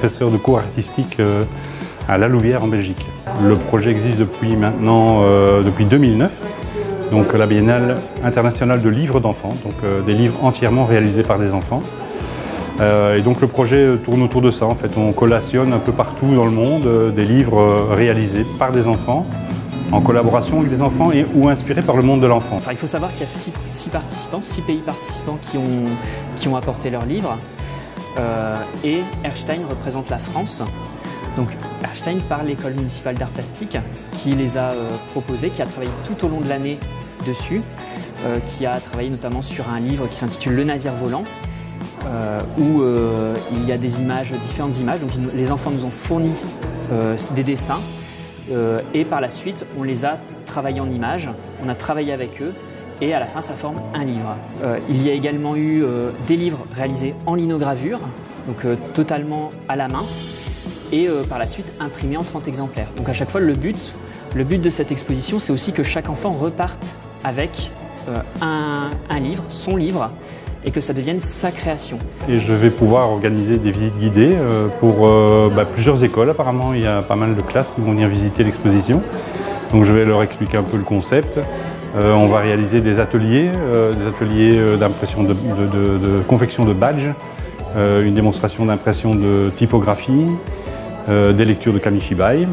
professeur de cours artistique à La Louvière en Belgique. Le projet existe depuis maintenant, depuis 2009, donc la Biennale internationale de livres d'enfants, donc des livres entièrement réalisés par des enfants. Et donc le projet tourne autour de ça, en fait. On collationne un peu partout dans le monde des livres réalisés par des enfants, en collaboration avec des enfants ou inspirés par le monde de l'enfant. Enfin, il faut savoir qu'il y a 6 pays participants qui ont apporté leurs livres. Et Erstein représente la France. Donc Erstein par l'école municipale d'art plastique qui les a proposés, qui a travaillé tout au long de l'année dessus, qui a travaillé notamment sur un livre qui s'intitule Le navire volant, où il y a des images, différentes images. Donc les enfants nous ont fourni des dessins et par la suite on les a travaillés en images, on a travaillé avec eux et à la fin ça forme un livre. Il y a également eu des livres réalisés en linogravure, donc totalement à la main et par la suite imprimés en 30 exemplaires. Donc à chaque fois le but de cette exposition c'est aussi que chaque enfant reparte avec un livre, son livre, et que ça devienne sa création. Et je vais pouvoir organiser des visites guidées pour plusieurs écoles apparemment. Il y a pas mal de classes qui vont venir visiter l'exposition. Donc je vais leur expliquer un peu le concept. On va réaliser des ateliers d'impression de confection de badges, une démonstration d'impression de typographie, des lectures de kamishibai.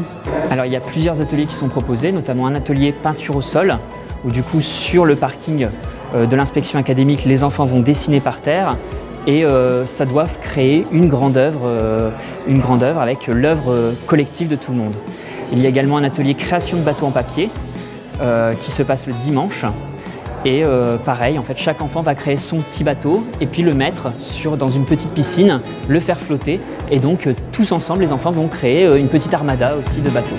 Alors il y a plusieurs ateliers qui sont proposés, notamment un atelier peinture au sol, où du coup sur le parking de l'inspection académique, les enfants vont dessiner par terre et ça doit créer une grande œuvre avec l'œuvre collective de tout le monde. Il y a également un atelier création de bateaux en papier qui se passe le dimanche. Et pareil, en fait, chaque enfant va créer son petit bateau et puis le mettre dans une petite piscine, le faire flotter. Et donc tous ensemble, les enfants vont créer une petite armada aussi de bateaux.